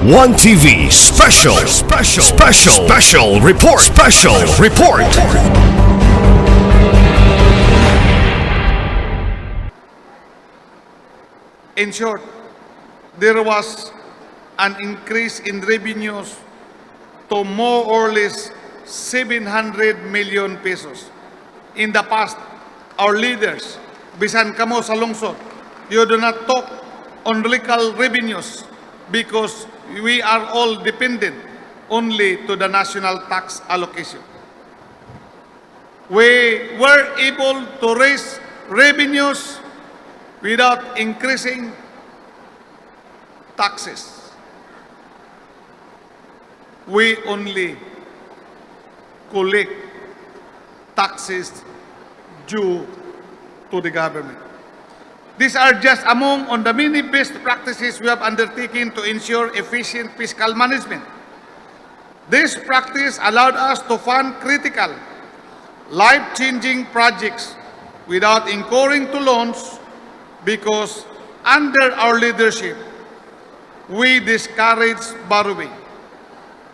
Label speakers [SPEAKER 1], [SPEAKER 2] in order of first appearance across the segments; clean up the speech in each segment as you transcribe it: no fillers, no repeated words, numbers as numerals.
[SPEAKER 1] One TV special report.
[SPEAKER 2] In short, there was an increase in revenues to more or less 700 million pesos. In the past, our leaders, bisan kamo sa lungsod, you do not talk on local revenues because we are all dependent only to the national tax allocation. We were able to raise revenues without increasing taxes. We only collect taxes due to the government. These are just among on the many best practices we have undertaken to ensure efficient fiscal management. This practice allowed us to fund critical, life-changing projects without incurring to loans because under our leadership, we discourage borrowing.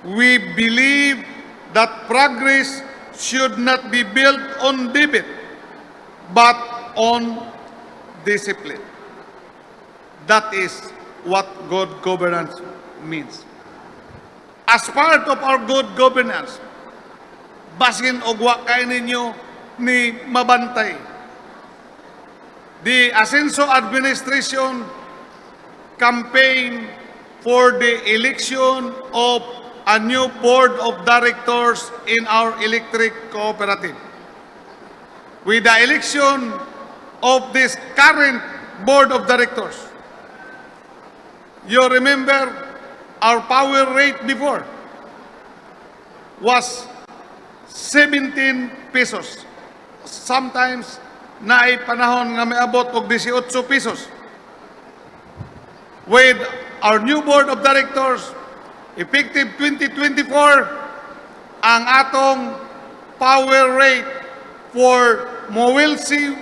[SPEAKER 2] We believe that progress should not be built on debit, but on discipline. That is what good governance means. As part of our good governance, basin og wa kay ninyo ni mabantay, the Asenso administration campaign for the election of a new board of directors in our electric cooperative. With the election of this current board of directors, you remember our power rate before was 17 pesos. Sometimes naay panahon nga miabot og 18 pesos. With our new board of directors, effective 2024, ang atong power rate for Moelsi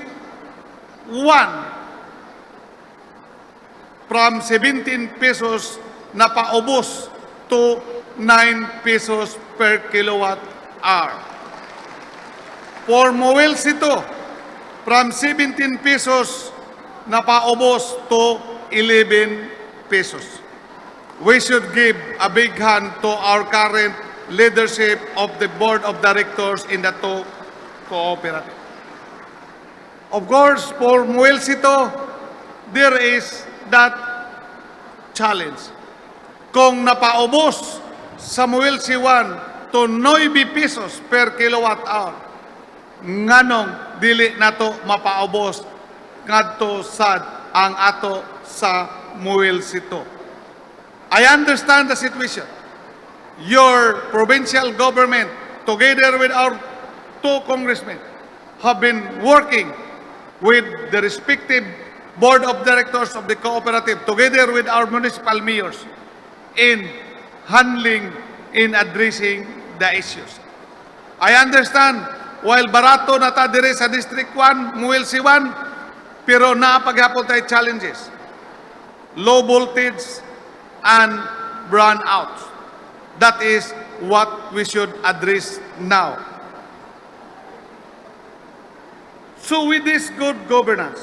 [SPEAKER 2] 1 from 17 pesos na paubos to 9 pesos per kilowatt hour. For Moelsi 2, from 17 pesos na paubos to 11 pesos. We should give a big hand to our current leadership of the board of directors in the two cooperative. Of course, for Muelsito, there is that challenge. Kung napaubos sa Muelsi 1 to 9 pesos per kilowatt hour, nganong dili nato mapaubos ngadto sad ang ato sa Muelsi 2. I understand the situation. Your provincial government, together with our two congressmen, have been working with the respective board of directors of the cooperative, together with our municipal mayors, in handling, in addressing the issues. I understand, while barato na ta dire sa District 1, Muelsi 1, pero napaghapon tayo challenges. Low voltage and brownouts. That is what we should address now. So with this good governance,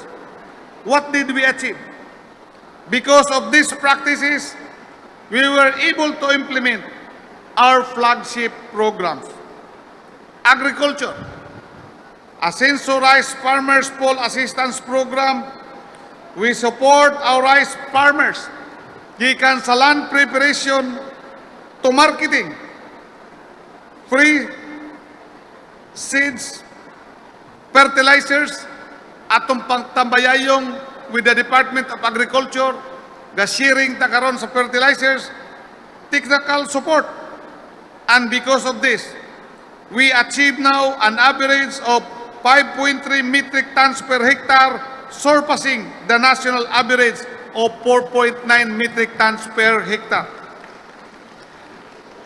[SPEAKER 2] what did we achieve? Because of these practices, we were able to implement our flagship programs. Agriculture, Asenso Rice Farmers Poll Assistance Program. We support our rice farmers gikan sa land preparation to marketing, free seeds, fertilizers, atong pangtambayayong with the Department of Agriculture, ga-sharing ta karon sa fertilizers, technical support. And because of this, we achieve now an average of 5.3 metric tons per hectare, surpassing the national average of 4.9 metric tons per hectare.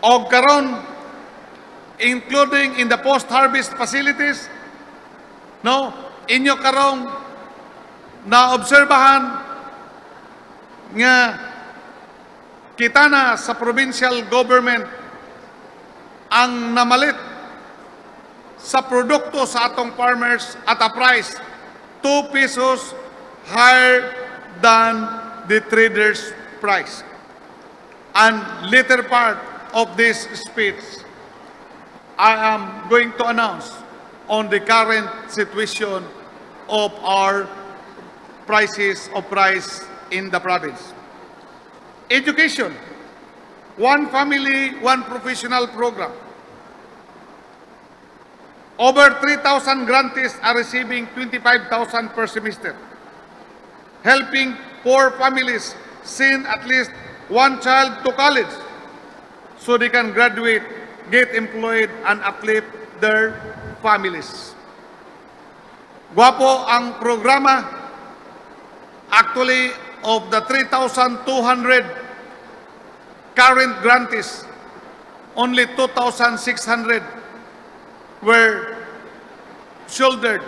[SPEAKER 2] O karon, including in the post-harvest facilities, no, inyo karong naobserbahan nga kita na sa provincial government ang namalit sa produkto sa atong farmers at a price 2 pesos higher than the trader's price. And later part of this speech, I am going to announce on the current situation of our prices of price in the province. Education, one family, one professional program. Over 3,000 grantees are receiving 25,000 per semester, helping poor families send at least one child to college so they can graduate, get employed, and uplift their families. Guwapo ang programa. Actually, of the 3,200 current grantees, only 2,600 were shouldered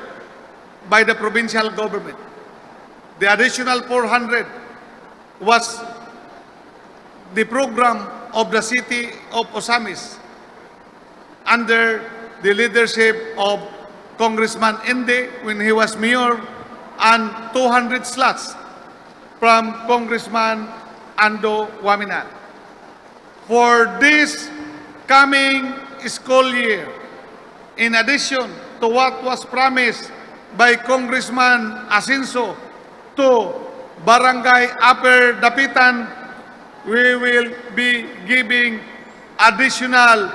[SPEAKER 2] by the provincial government. The additional 400 was the program of the city of Misamis under the leadership of Congressman INDY when he was mayor, and 200 slots from Congressman ANDO OAMINAL. For this coming school year, in addition to what was promised by Congressman Asenso to Barangay Upper Dapitan, we will be giving additional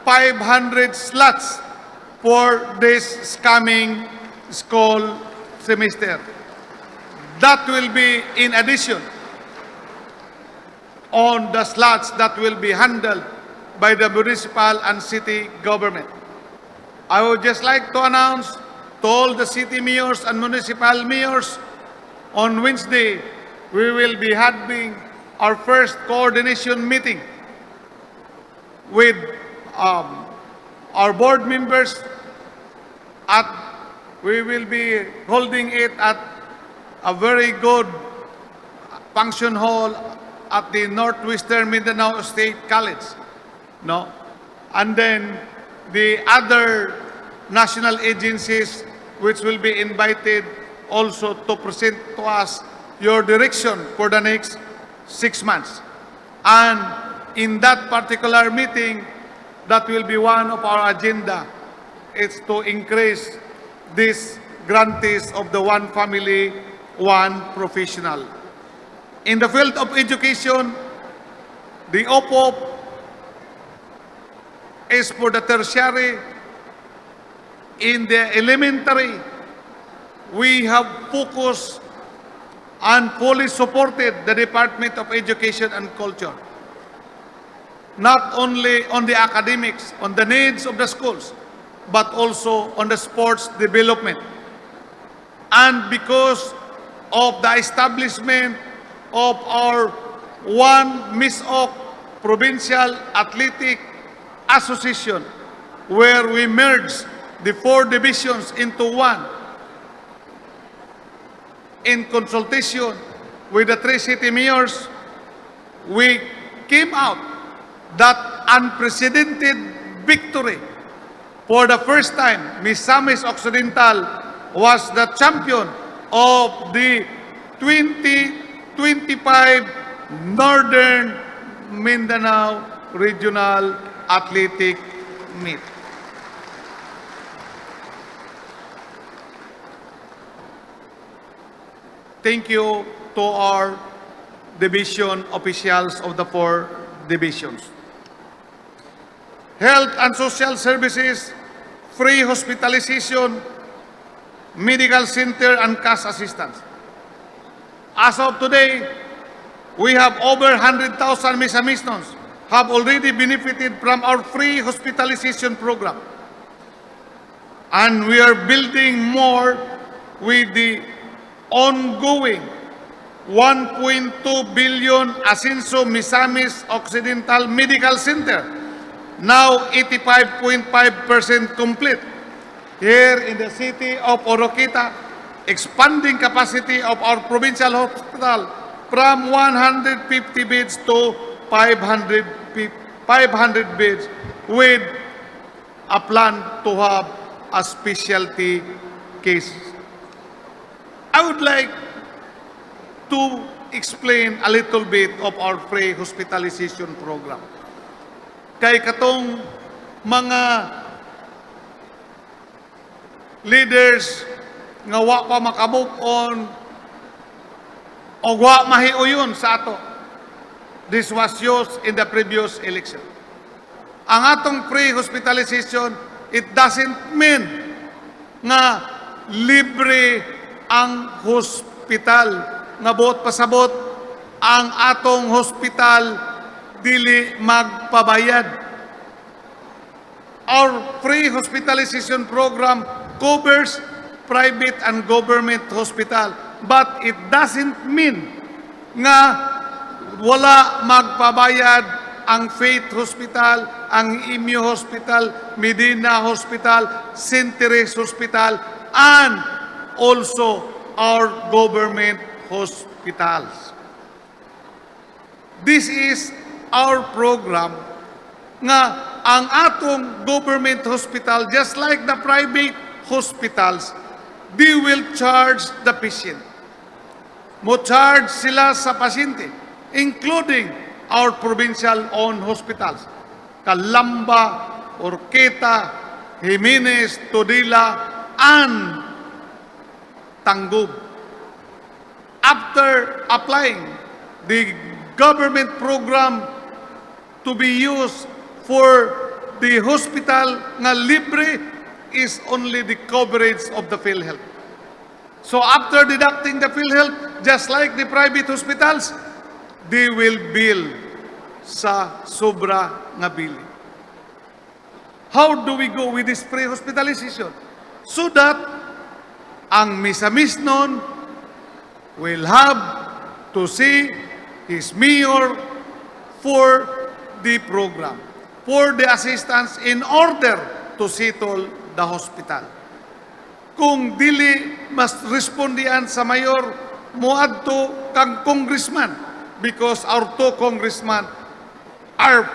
[SPEAKER 2] 500 slots for this coming school semester. That will be in addition on the slots that will be handled by the municipal and city government. I would just like to announce to all the city mayors and municipal mayors, on Wednesday, we will be having our first coordination meeting with our board members we will be holding it at a very good function hall at the Northwestern Mindanao State College. No? And then the other national agencies which will be invited also to present to us your direction for the next 6 months. And in that particular meeting, that will be one of our agenda. It's to increase these grantees of the one family, one professional. In the field of education, the OPOP is for the tertiary. In the elementary, we have focused and fully supported the Department of Education and Culture. Not only on the academics, on the needs of the schools, but also on the sports development. And because of the establishment of our one MISOC Provincial Athletic Association, where we merged the 4 divisions into one, in consultation with the 3 city mayors, we came out that unprecedented victory. For the first time, MISAMIS Occidental was the champion of the 2025 Northern Mindanao Regional Athletic Meet. Thank you to our division officials of the 4 divisions. Health and social services, free hospitalization, medical center, and cash assistance. As of today, we have over 100,000 Misamisnos have already benefited from our free hospitalization program. And we are building more with the ongoing 1.2 billion Asenso Misamis Occidental Medical Center, now 85.5% complete. Here in the city of Oroquita, expanding capacity of our provincial hospital from 150 beds to 500, 500 beds with a plan to have a specialty case. I would like to explain a little bit of our pre-hospitalization program. Kay katong mga leaders nga wa pa makamove on o wa mahiuyon sa ato. This was used in the previous election. Ang atong pre-hospitalization, it doesn't mean nga libre ang hospital, nga buot pasabot ang atong hospital dili magpabayad. Our pre-hospitalization program covers private and government hospital, but it doesn't mean nga wala magpabayad ang Faith Hospital, ang Imyo Hospital, Medina Hospital, St. Teres Hospital, and also our government hospitals. This is our program nga ang atong government hospital, just like the private hospitals, they will charge the patient. Mo-charge sila sa pasyente, including our provincial-owned hospitals, Calamba, Orqueta, Jimenez, Todila, and Tangub. After applying the government program to be used for the hospital nga libre is only the coverage of the PhilHealth. So after deducting the PhilHealth, just like the private hospitals, they will bill sa sobra nga bili. How do we go with this pre-hospitalization? So that ang MISAMIS nun will have to see his mayor for the program, for the assistance in order to settle the hospital. Kung dili mas respondian sa mayor, moadto kang congressman, because our two congressmen are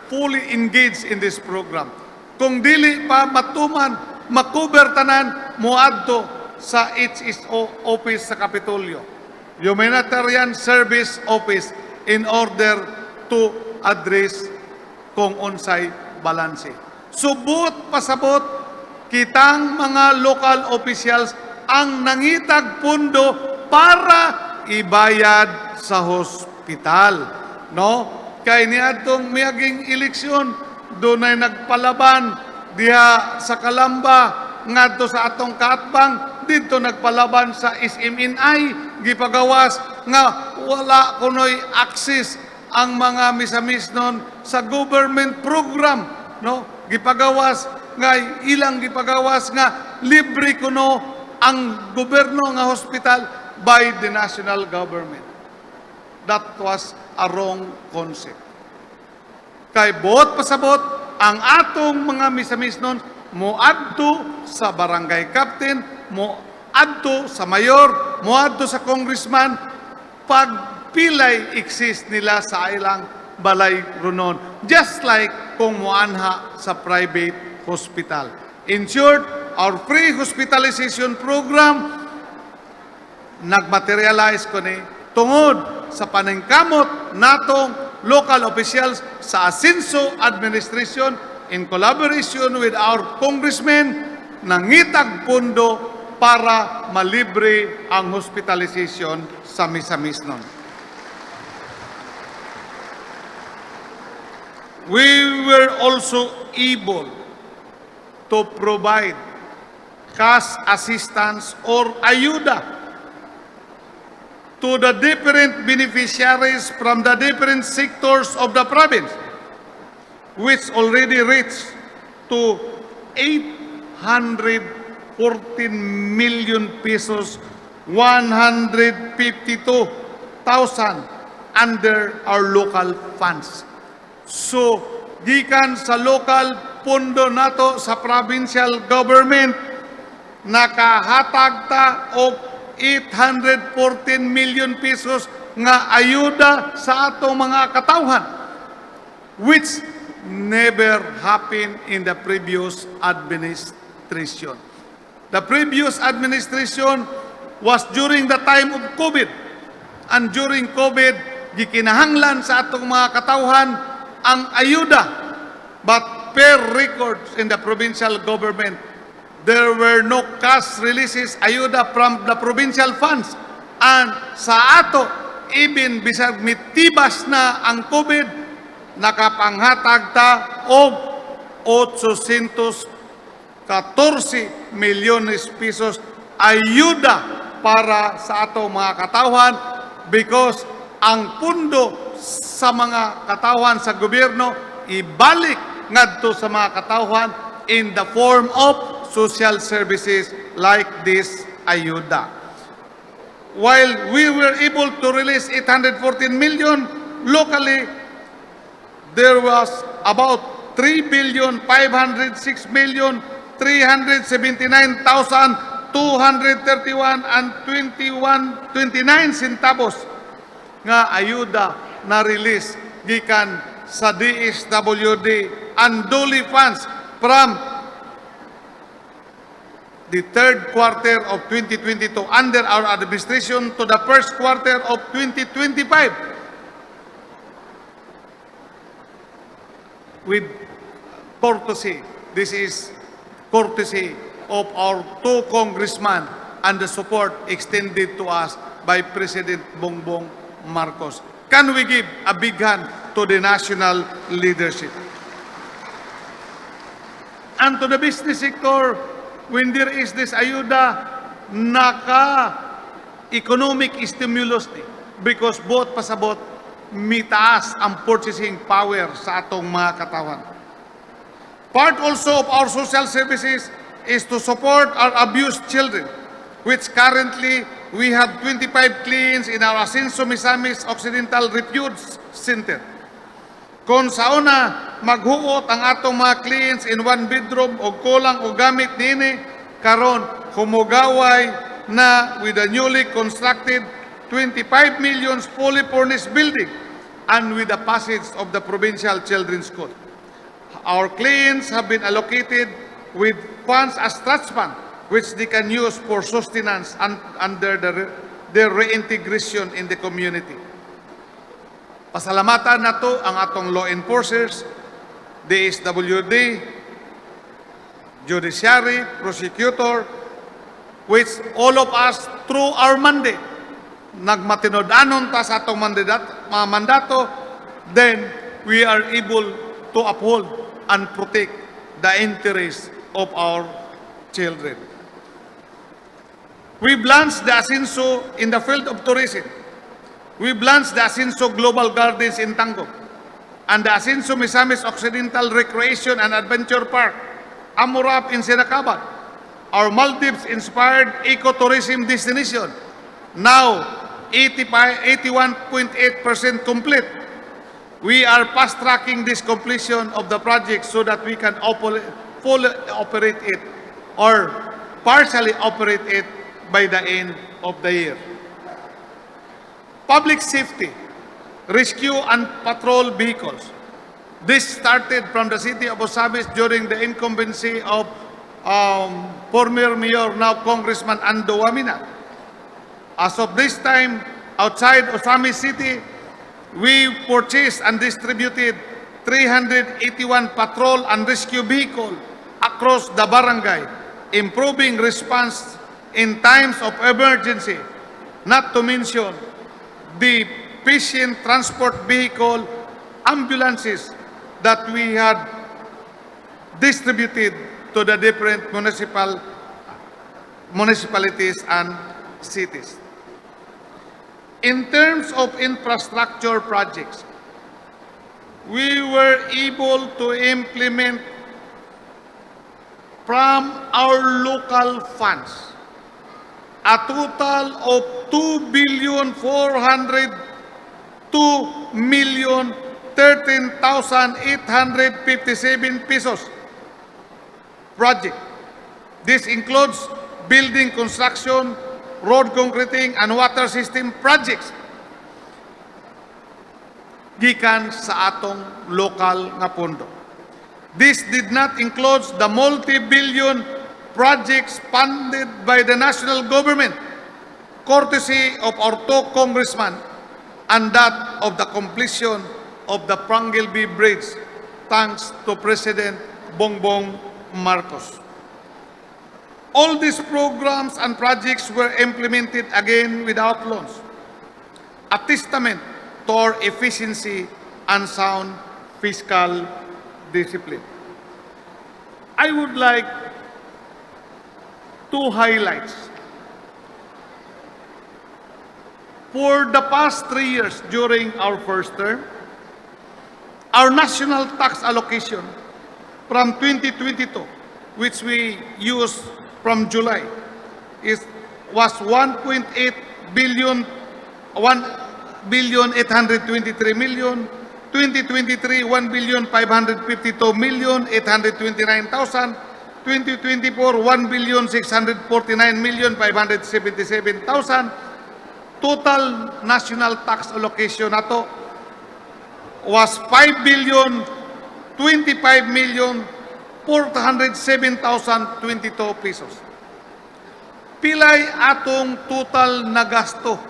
[SPEAKER 2] fully engaged in this program. Kung dili pa matuman, makuber tanan, moadto sa HSO office sa Kapitolyo, Humanitarian Service Office, in order to address kung unsay balanse. Subot pasabot kitang mga local officials ang nangitag pundo para ibayad sa hospital, no? Kay niadtong miaging eleksyon, dunay nagpalaban diha sa Kalamba ngadto sa atong kaatbang, dito nagpalaban sa SMNI, gipagawas nga wala kunoy access ang mga MISAMIS nun sa government program, no? Gipagawas nga ilang gipagawas nga libre kuno ang gobyerno nga hospital by the national government. That was a wrong concept. Kay buot pasabot ang atong mga MISAMIS nun moadto sa barangay captain, moadto sa mayor, moadto sa congressman, pagpilay exist nila sa ilang balay runon, just like kung moanha sa private hospital. In short, our free hospitalization program nagmaterialize ko ni tungod sa paningkamot natong local officials sa Asenso administration in collaboration with our congressmen, nangitag pundo para malibre ang hospitalization sa MISAMIS nun. We were also able to provide cash assistance or ayuda to the different beneficiaries from the different sectors of the province, which already reached to 814 million pesos, 152,000 under our local funds. So, gikan sa local pondo nato sa provincial government, nakahatag ta og 814 million pesos nga ayuda sa atong mga katawhan. which never happened in the previous administration. The previous administration was during the time of COVID. And during COVID, gikinahanglan sa atong mga katawhan ang ayuda. But per records in the provincial government, there were no cash releases ayuda from the provincial funds. And sa ato, even bisag mitibas na ang COVID, nakapanghatag ta og 814 milyones pesos ayuda para sa ato mga katawhan because ang pundo sa mga katawhan sa gobyerno ibalik ngadto sa mga katawhan in the form of social services like this ayuda. While we were able to release 814 million locally, there was about 3,506,379,231 and 29 centavos nga ayuda na release gikan sa DSWD and duly funds from the third quarter of 2022 under our administration to the first quarter of 2025. With courtesy, this is courtesy of our two congressmen and the support extended to us by President Bongbong Marcos. Can we give a big hand to the national leadership? And to the business sector, when there is this ayuda, naka-economic stimulus ni. Because both pasabot, mitaas ang purchasing power sa atong mga katawan. Part also of our social services is to support our abused children, which currently we have 25 clients in our Asenso, MISAMIS Occidental Refuge Center. Kung sa una, maghuot ang atong mga clients in one bedroom o kulang o gamit nini, karon humugaway na with a newly constructed 25 million fully furnished building and with the passage of the Provincial Children's School. Our clients have been allocated with funds as trust fund, which they can use for sustenance and under their reintegration in the community. Pasalamatan nato ang atong law enforcers, DSWD, judiciary, prosecutor, which all of us through our mandate, nagmatinodanon ta sa atong mandato, then we are able to uphold and protect the interests of our children. We've launched the Asenso in the field of tourism. We've launched the Asenso Global Gardens in Tangkog and the Asenso Misamis Occidental Recreation and Adventure Park, Amurap in Sinacaban, our Maldives-inspired ecotourism destination, now 81.8% complete. We are fast-tracking this completion of the project so that we can fully operate it or partially operate it by the end of the year. Public safety, rescue and patrol vehicles. This started from the city of Osamis during the incumbency of former Mayor, now Congressman ANDO OAMINAL. As of this time, outside Osamis City, we purchased and distributed 381 patrol and rescue vehicles across the barangay, improving response in times of emergency, not to mention the patient transport vehicle ambulances that we had distributed to the different municipalities and cities. In terms of infrastructure projects, we were able to implement from our local funds a total of 2,402,013,857 pesos project. This includes building construction, road concreting, and water system projects. gikan sa atong lokal nga pondo. This did not include the multi-billion projects funded by the national government, courtesy of our two congressmen, and that of the completion of the Prangelby Bridge, thanks to President Bongbong Marcos. All these programs and projects were implemented again without loans, a testament to our efficiency and sound fiscal discipline. I would like two highlights. For the past 3 years during our first term, our national tax allocation from 2022, which we used from July, was 1.8 billion, 1,823 million. 2023, 1,552,829,000. 2024, 1,649,577,000. Total national tax allocation nato was 5,025,407,022 pesos. Pilay atong total na gasto,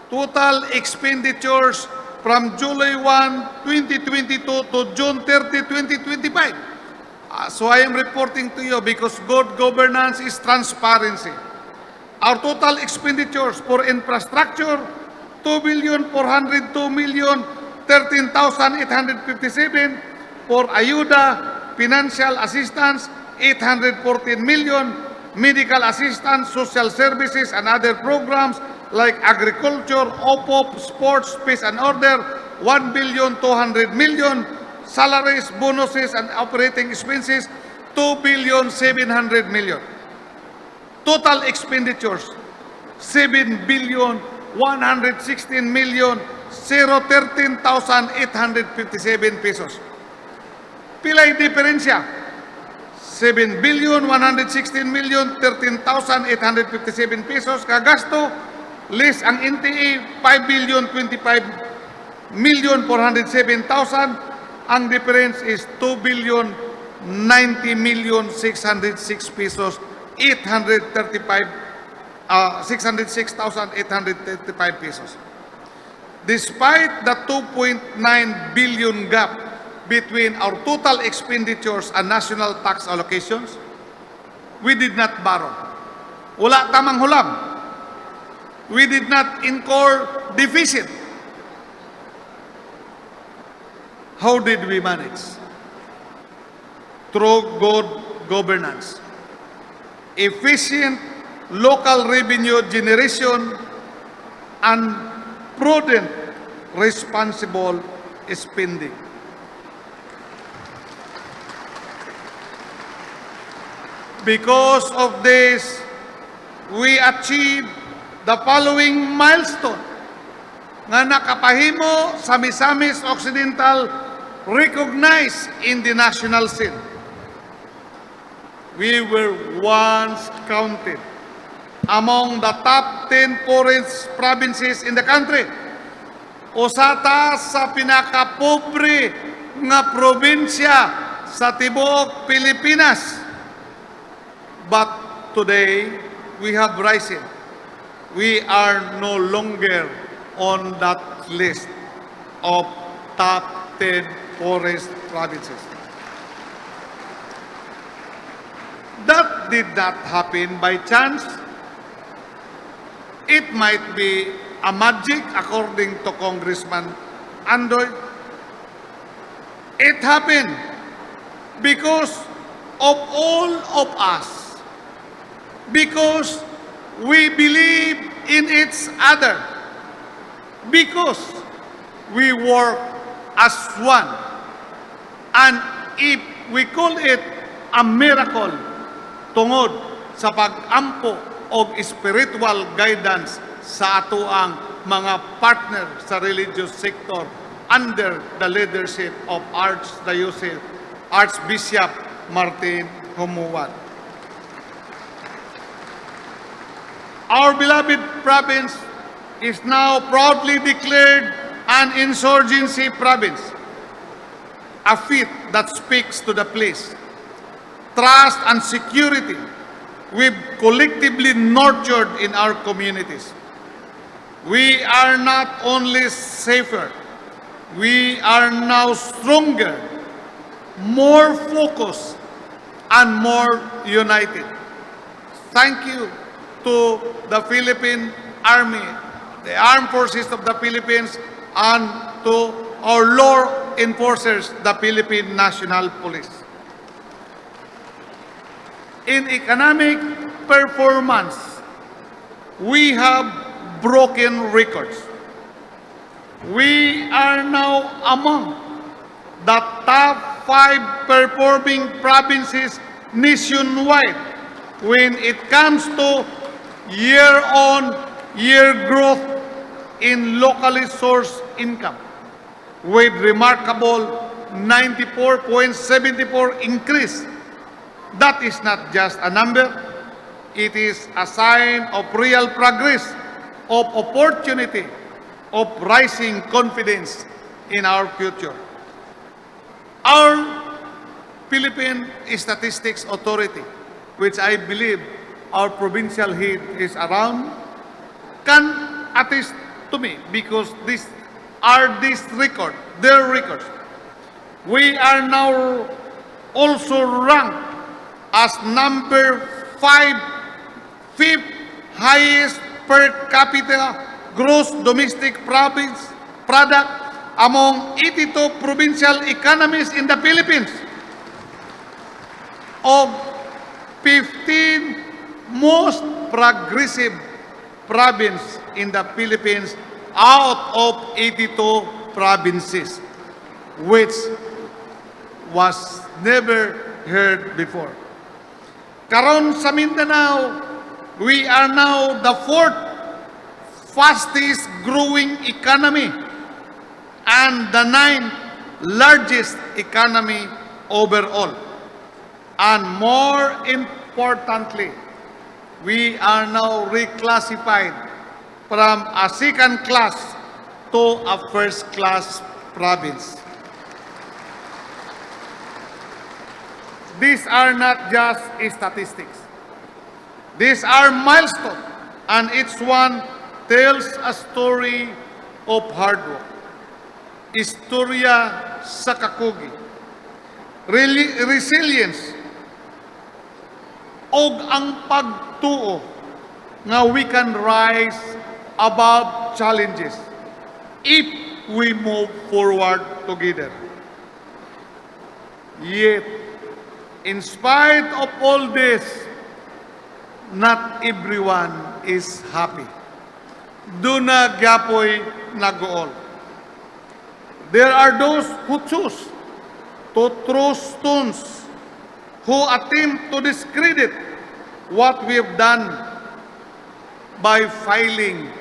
[SPEAKER 2] total expenditures from July 1, 2022 to June 30, 2025. So I am reporting to you because good governance is transparency. Our total expenditures for infrastructure, 2,402,013,857. For ayuda, financial assistance, 814 million. Medical assistance, social services, and other programs like agriculture, OPOP, sports, peace and order, 1,200,000,000. Salaries, bonuses, and operating expenses, 2,700,000,000. Total expenditures, 7,116,013,857 pesos. Pilay diferensya, 7,116,013,857 pesos kagasto, less ang NTE, 5,025,407,000. Ang difference is 2,090,606 pesos, 606,835 pesos. Despite the 2.9 billion gap between our total expenditures and national tax allocations, we did not borrow. Wala tamang hulam. We did not incur deficit. How did we manage? Through good governance, efficient local revenue generation, and prudent, responsible spending. Because of this, we achieved the following milestone nga nakapahimo sa MISAMIS Occidental recognized in the national scene. We were once counted among the top 10 poorest provinces in the country. Usata sa pinakapobre nga probinsya sa tibuok Pilipinas. But today, we have risen. We are no longer on that list of top 10 poorest provinces. That did not happen by chance. It might be a magic according to Congressman ANDO. It happened because of all of us. Because we believe in each other. Because we work as one. And if we call it a miracle, tungod sa pag-ampo o spiritual guidance sa atoang mga partner sa religious sector under the leadership of Archbishop Martin Humuan. Our beloved province is now proudly declared an insurgency province, a feat that speaks to the place, trust and security we've collectively nurtured in our communities. We are not only safer, we are now stronger, more focused, and more united. Thank you to the Philippine Army, the Armed Forces of the Philippines, and to our law enforcers, the Philippine National Police. In economic performance, we have broken records. We are now among the top 5 performing provinces nationwide when it comes to year-on-year growth in locally sourced income, with remarkable 94.74 increase. That is not just a number, it is a sign of real progress, of opportunity, of rising confidence in our future. Our Philippine Statistics Authority, which I believe our provincial head is around, can attest to me because these are their records. We are now also ranked as number 5th highest per capita gross domestic product among 82 provincial economies in the Philippines. Of 15 most progressive province in the Philippines out of 82 provinces, which was never heard before. Karon sa Mindanao, we are now the 4th fastest growing economy and the 9th largest economy overall. And more importantly, we are now reclassified from a second class to a first class province. These are not just statistics. These are milestones, and each one tells a story of hard work. Istorya sa kakugi. Resilience og ang pagtuo nga we can rise above challenges if we move forward together. Yet, in spite of all this, not everyone is happy. Duna gyapoy nagool. There are those who choose to throw stones, who attempt to discredit what we have done by filing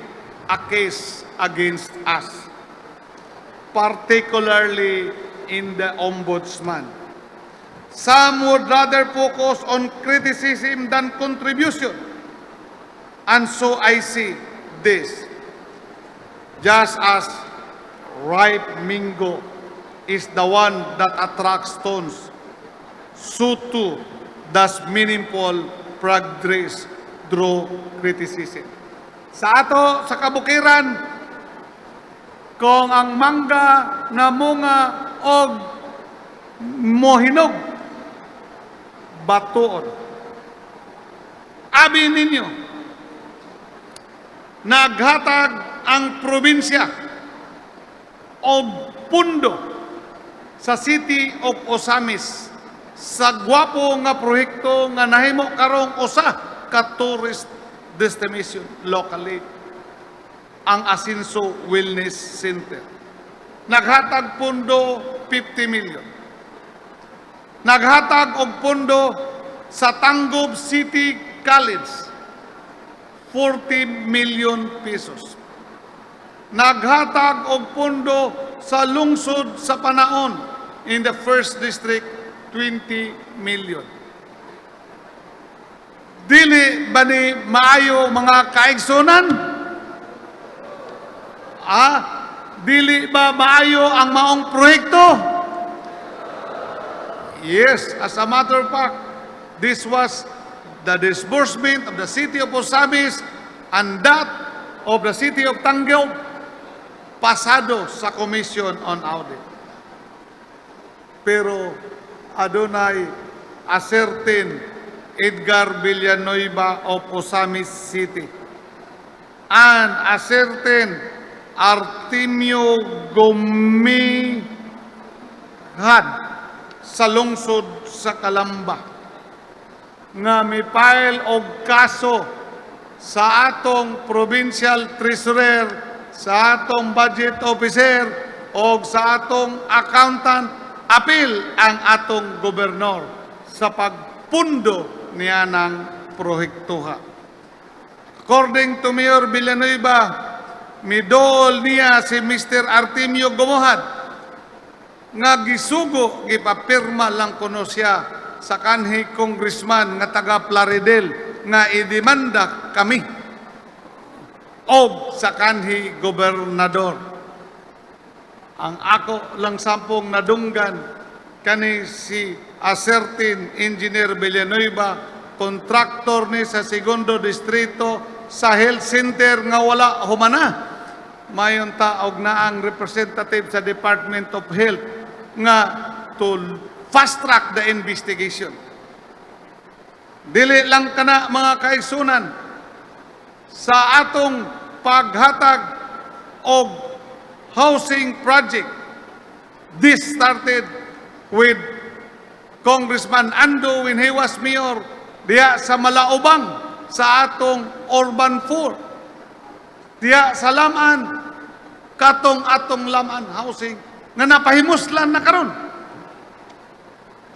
[SPEAKER 2] a case against us, particularly in the Ombudsman. Some would rather focus on criticism than contribution. And so I see this. Just as ripe mango is the one that attracts stones, so too does meaningful progress through criticism. Sa ato, sa kabukiran, kung ang mangga na munga og mohinog, batuon. Abi ninyo, naghatag ang probinsya o pundo sa City of Osamis sa gwapo nga proyekto nga nahimo karong usa ka tourist destination locally, ang Asenso Wellness Center. Naghatag pundo 50 million. Naghatag og pondo sa Tanggob City College, 40 million pesos. Naghatag og pondo sa lungsod sa Panaon in the 1st District, 20 million. Dili ba ni maayo mga kaigsunan? Dili ba maayo ang maong proyekto? Yes, as a matter of fact, this was the disbursement of the city of Misamis and that of the city of Tanggol pasado sa Commission on Audit. Pero adunay a certain Edgar Villanueva of Misamis City and a certain Artemio Gomihad sa lungsod sa Kalamba nga mi-file og kaso sa atong provincial treasurer, sa atong budget officer o sa atong accountant, apil ang atong gobernador sa pagpundo niya ng prohektuha. According to Mayor Villanueva, midol niya si Mr. Artemio Gomihad nga gisugo, gipapirma lang kuno siya sa kanhi congressman nga taga Plaridel nga idemanda kami o sa kanhi gobernador. Ang ako lang sampung nadunggan kani si Asertin Engineer Villanueva, kontraktor ni sa segundo distrito sa health center nga wala humana. Mayon taog na ang representative sa Department of Health nga to fast track the investigation. Dili lang kana mga kaigsunan sa atong paghatag og housing project. This started with Congressman ANDO when he was mayor diya sa Malaubang sa atong Urban 4. Diya sa Laman, katong atong Laman housing nga napahimuslan na karon.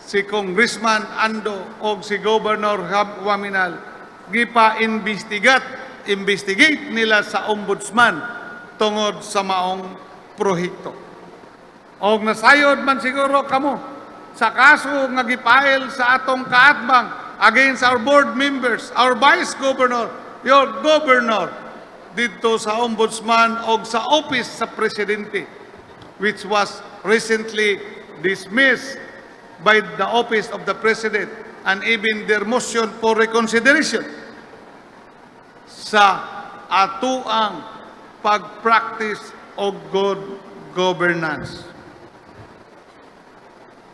[SPEAKER 2] Si Congressman Ando o si Governor OAMINAL investigate nila sa ombudsman tungod sa maong prohekto. Og nasayod man siguro kamo sa kaso nga gipail sa atong kaatbang against our board members, our vice governor, your governor, dito sa ombudsman o sa office sa presidente, which was recently dismissed by the office of the president and even their motion for reconsideration sa atuang pag-practice of good governance.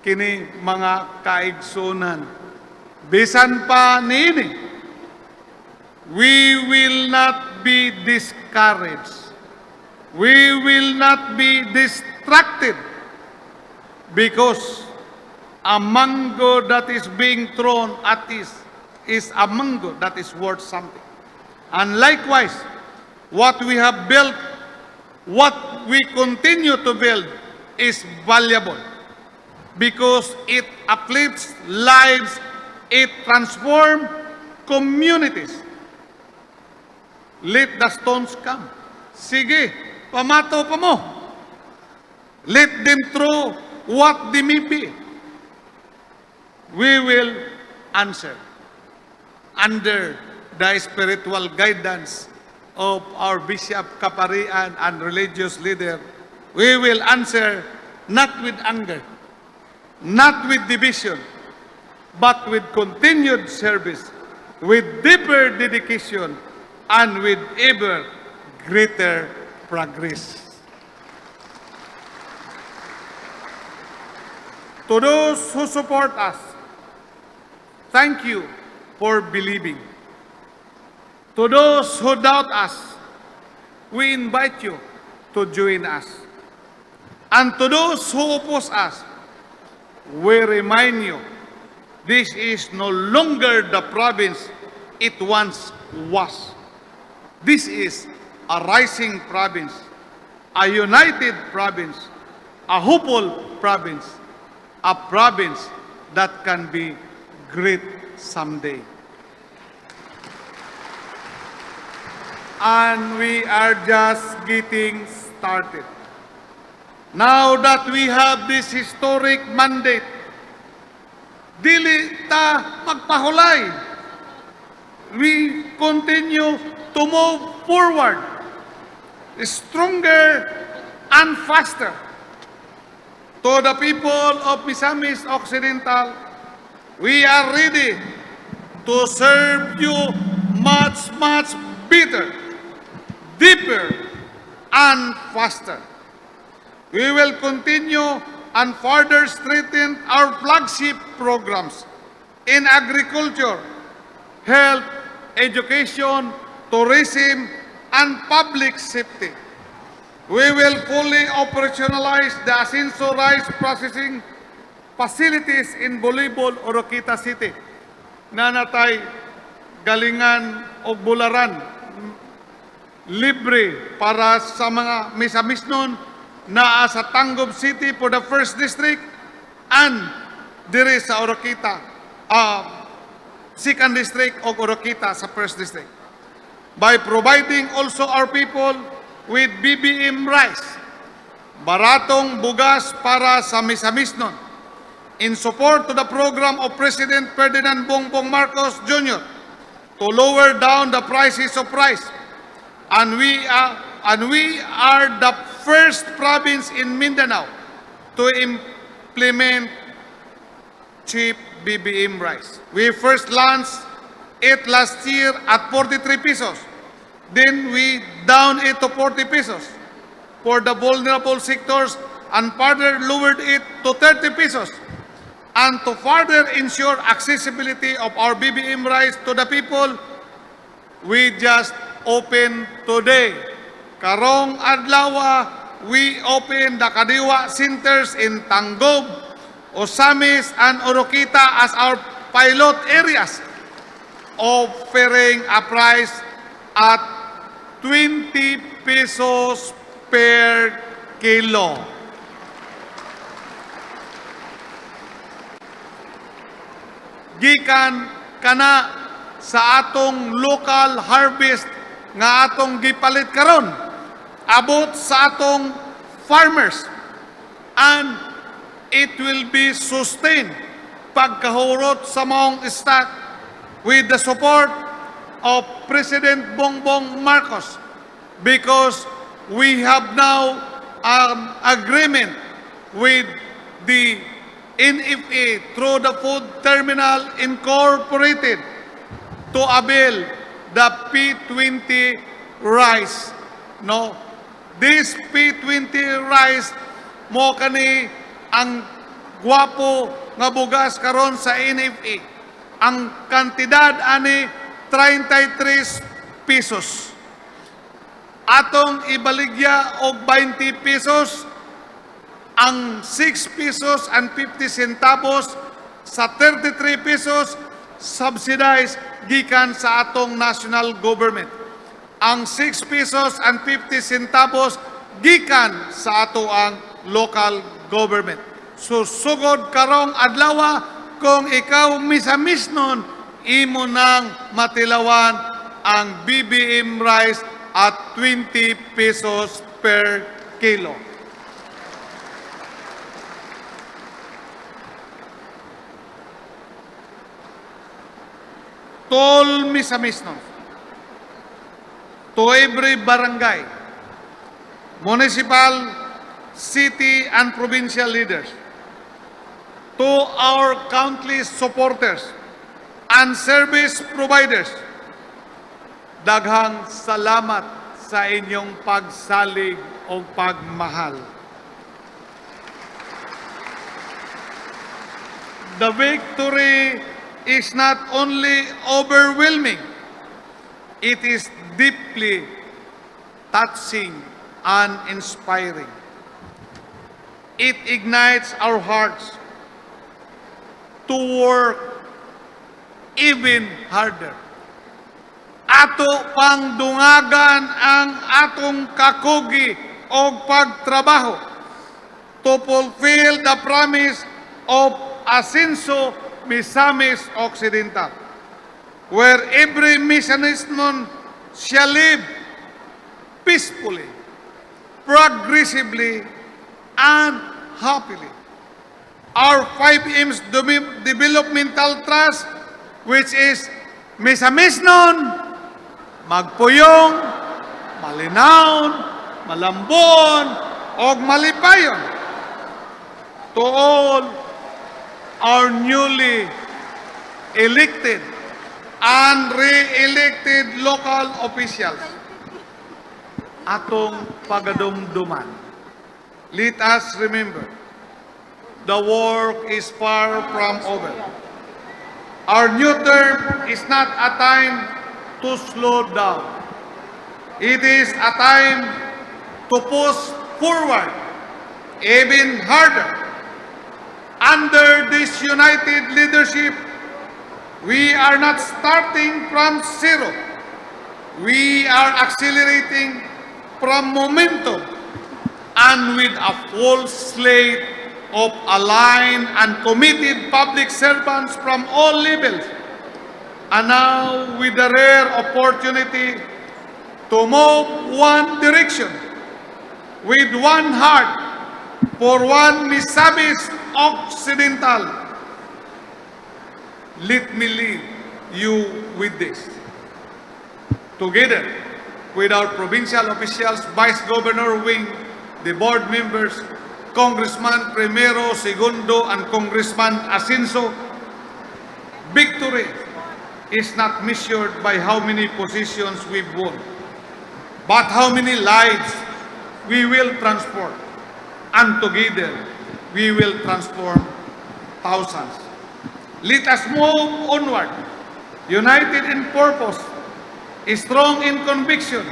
[SPEAKER 2] Kini mga kaigsunan, bisan pa niini, we will not be discouraged. We will not be distracted because a mango that is being thrown at is a mango that is worth something. And likewise, what we have built, what we continue to build is valuable because it uplifts lives, it transforms communities. Let the stones come. Sige, pamato pa mo. Let them throw what they may be. We will answer under the spiritual guidance of our Bishop KAPARI-AN and religious leader. We will answer not with anger, not with division, but with continued service, with deeper dedication, and with ever greater progress. To those who support us, thank you for believing. To those who doubt us, we invite you to join us. And to those who oppose us, we remind you, this is no longer the province it once was. This is a rising province, a united province, a hopeful province, a province that can be great someday. And we are just getting started. Now that we have this historic mandate, dili ta magpahulay. We continue to move forward, stronger and faster. To the people of Misamis Occidental, we are ready to serve you much, much better, deeper, and faster. We will continue and further strengthen our flagship programs in agriculture, health, education, tourism, and public safety. We will fully operationalize the Asenso rice processing facilities in Bolibol, Oroquita City na natay galingan o bularan libre para sa mga misamis nun na sa Tanggob City for the first district and dire sa Oroquita, second district o Oroquita sa first district. By providing also our people with BBM rice, baratong bugas para sa misamis nun, in support to the program of President Ferdinand Bongbong Marcos Jr. to lower down the prices of rice. And we are the first province in Mindanao to implement cheap BBM rice. We first launched it last year at 43 pesos. Then we down it to 40 pesos for the vulnerable sectors and further lowered it to 30 pesos. And to further ensure accessibility of our BBM rice to the people, we just opened today. Karong adlaw, we opened the Kadiwa centers in Tanggob, Osamis, and Oroquita as our pilot areas, offering a price at 20 pesos per kilo. Gikan kana sa atong local harvest nga atong gipalit karon, abot sa atong farmers, and it will be sustained pagkahurot sa maong stock with the support of President Bongbong Marcos, because we have now an agreement with the NFA through the Food Terminal Incorporated to avail the P20 rice. No, this P20 rice mo kani ang gwapo nga bugas karon sa NFA. Ang kantidad ani 33 pesos. Atong ibaligya og 20 pesos ang 6 pesos and 50 centavos sa 33 pesos subsidized gikan sa atong national government. Ang 6 pesos and 50 centavos gikan sa ato ang local government. So sugod karong adlaw kung ikaw misamis nun, imo nang matilawan ang BBM rice at 20 pesos per kilo. Tol misamis nun. To every barangay, municipal, city, and provincial leaders, to our countless supporters and service providers, daghang salamat sa inyong pagsalig o pagmahal. The victory is not only overwhelming, it is deeply touching and inspiring. It ignites our hearts to work even harder. Ato pang dungagan ang atong kakugi o pagtrabaho to fulfill the promise of Asenso Misamis Occidental, where every Misanismon shall live peacefully, progressively, and happily. Our 5M's developmental trust, which is Misamisnon, Magpuyong, Malinawon, Malambon, og malipayon to all our newly elected and re-elected local officials atong pagadumduman. Let us remember, the work is far from over. Our new term is not a time to slow down. It is a time to push forward even harder. Under this united leadership, we are not starting from zero. We are accelerating from momentum and with a full slate of aligned and committed public servants from all levels. And now with the rare opportunity to move one direction with one heart for one MISAMIS Occidental. Let me leave you with this. Together with our provincial officials, Vice Governor Wing, the board members, Congressman Primero, Segundo, and Congressman Asenso, victory is not measured by how many positions we've won, but how many lives we will transform. And together, we will transform thousands. Let us move onward, united in purpose, strong in conviction,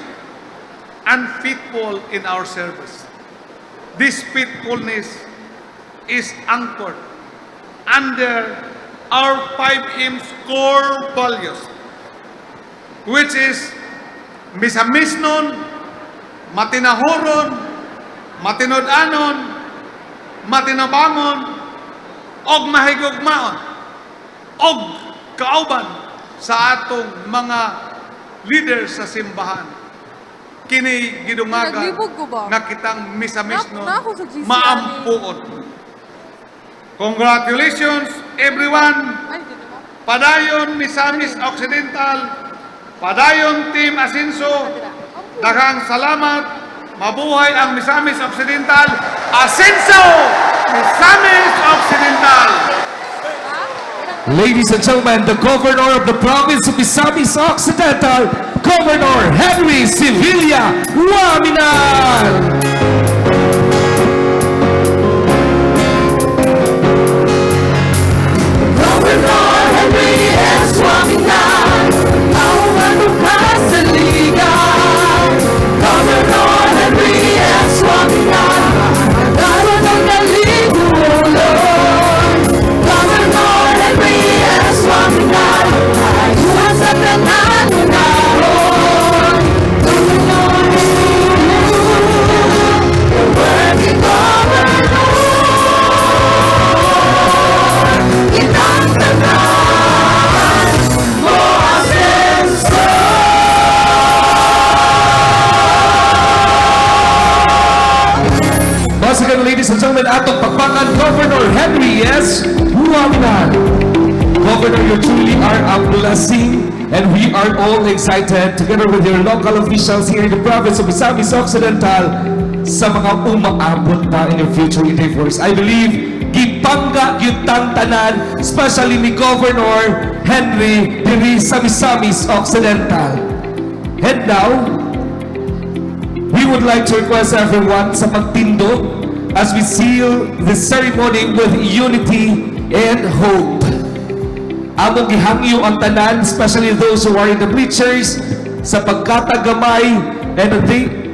[SPEAKER 2] and faithful in our service. This faithfulness is anchored under our 5 core values, which is misamis nun, matinahoron, matinodanon, matinabangon, og mahigugmaon, og kauban sa atong mga leaders sa simbahan. Kini gidungagan nga kitang misamis nun, maampuon. Congratulations everyone. Padayon Misamis Occidental, padayon Team Asenso, daghang salamat. Mabuhay ang Misamis Occidental. Asenso! Misamis Occidental!
[SPEAKER 3] Ladies and gentlemen, the Governor of the Province of Misamis Occidental, Governor Henry Sevilla OAMINAL.
[SPEAKER 4] Governor Henry S. OAMINAL, Mauman Kasaligan. Governor Henry S. OAMINAL, Nagkaroon ng nalibulon. Governor Henry S. OAMINAL, ayuhan sa pananunahon. Governor the working governor. Inang tanan mo Asenso.
[SPEAKER 3] Once again, ladies and gentlemen, atong pagpakan Governor Henry S. OAMINAL. Governor, you truly are a blessing, and we are all excited together with your local officials here in the province of Misamis Occidental sa mga umaabot pa in your future endeavors. I believe gipangga yutang tanan, especially ni Governor Henry diri sa Misamis Occidental. And now, we would like to request everyone sa pagtindog as we seal the ceremony with unity and hope. Among gihangyo ang tanan, especially those who are in the bleachers, sa pagkatagamay, and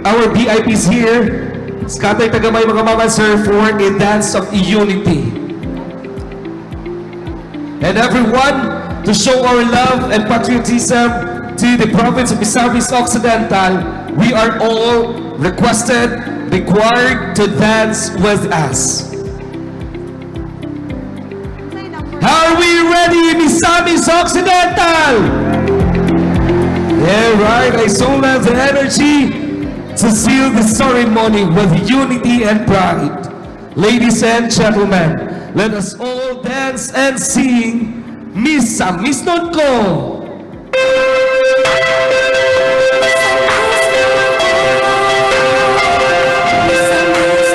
[SPEAKER 3] our VIPs here, skatay tagamay mga mama sir, for a dance of unity. And everyone, to show our love and patriotism to the province of Misamis Occidental, we are all required to dance with us. Are we ready, Misamis Occidental? Yeah, right. I so love the energy to seal the ceremony with unity and pride. Ladies and gentlemen, let us all dance and sing Misamis Nun Ko.
[SPEAKER 4] Misamis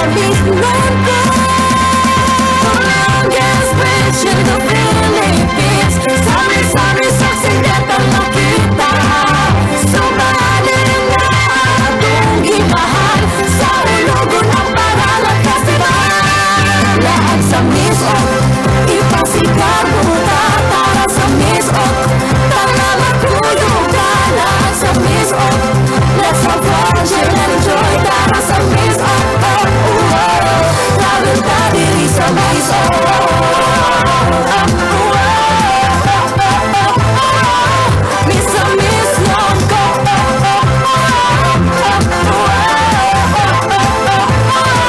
[SPEAKER 4] misamis nun ko. Longest bridge in the Philippines, sa Misamis Occidental nakita. Sumahalin na atong imahan sa ulugo ng Paralan Festival. Lahat sa Miso, ipasikat buta para sa Miso. Tara magtulog ka, lahat sa Miso. Let's have fun, share and enjoy, tara sa Miso. Lalo na diri sa Miso. Misamis lang ko.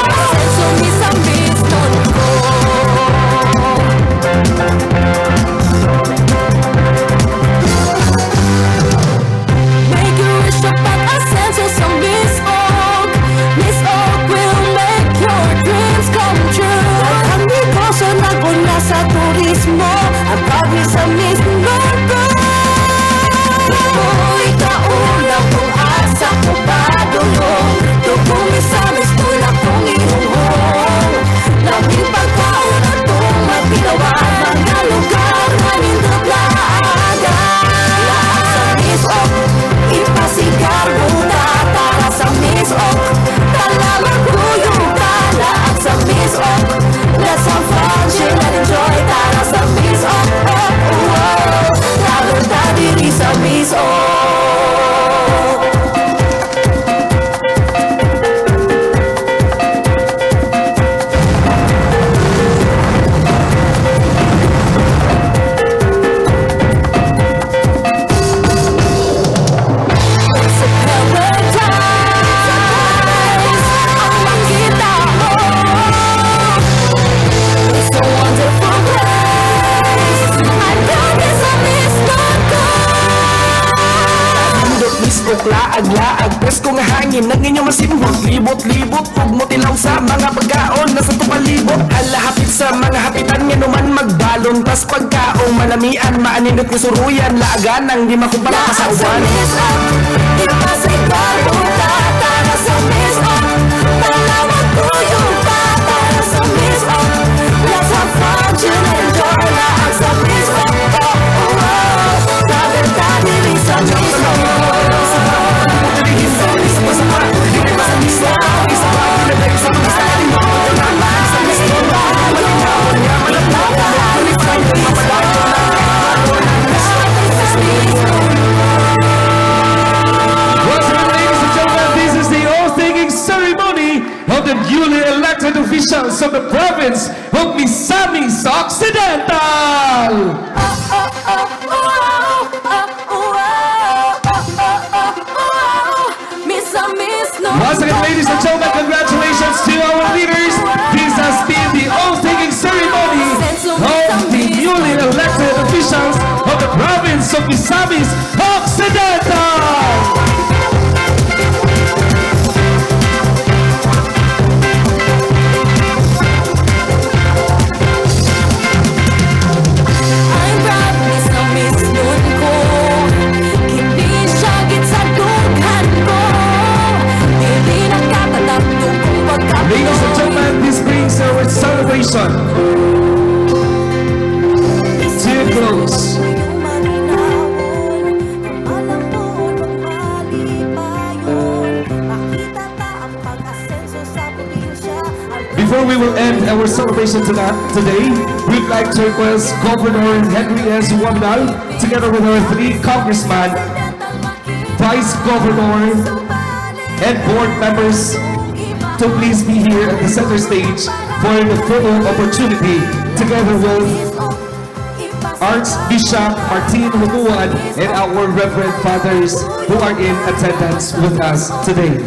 [SPEAKER 4] Asenso, misamis nun ko. Make your wish upon Asenso sa Miss Oak. Miss Oak will make your dreams come true. Ang negosyo naguna sa turismo, ang pag-misamis nun ko. Uy, kauna kung asa ko padulong, tukong misamis tulak kong ihuhong. Laming pagkaon at itong magpinawan, mga lugar na nindot na aga. Lahat sa Miss Oak, ipasigar buta para sa Miss Oak. Talagang tuyong ka, lahat sa Miss Oak. Let's have fun, share and enjoy, tara sa Miss Oak. Lalo na diri sa Miss Oak. Sa paradise, ang PANGHITABO. It's a wonderful place. I know misamis nun ko.
[SPEAKER 5] Andot misko laag-laag, presko nga hangin ng inyong masimbot. Libot-libot, ug mo tilaw sa mga pagkaon na sa tupalibot. Halahapit sa mga hapitan nga numan magbalon, tas pagkaong manamian, maaninot nga suruyan, laagan ang di makumpara
[SPEAKER 4] Lahat
[SPEAKER 5] sa
[SPEAKER 4] sa
[SPEAKER 5] uwan.
[SPEAKER 4] Miss Oak, ipasigar buta para sa Miss Oak. Talawag tuyong ka para sa Miss Oak. Let's have fun, chill and enjoy, lahat sa Miss Oak. Lalo na diri sa Miss Oak.
[SPEAKER 3] Once again, ladies and gentlemen, this is the oath-taking ceremony of the newly elected officials of the province of Misamis Occidental.
[SPEAKER 4] Misamis nun
[SPEAKER 3] Once again, ladies and gentlemen, congratulations to our leaders. This has been the oath-taking ceremony of the newly elected officials of the province of Misamis Occidental.
[SPEAKER 4] I'm proud, misamis nun ko. Hindi siya gitsadughan ko. Hindi nakatatakto kung pagkaploy.
[SPEAKER 3] Ladies and gentlemen, this brings our celebration to a close. Before we will end our celebration today, we'd like to request Governor Hiniusang Mihurar, together with our 3 congressmen, Vice Governor, and board members, to please be here at the center stage for the photo opportunity, together with Archbishop Martin Humuan and our Reverend Fathers who are in attendance with us today.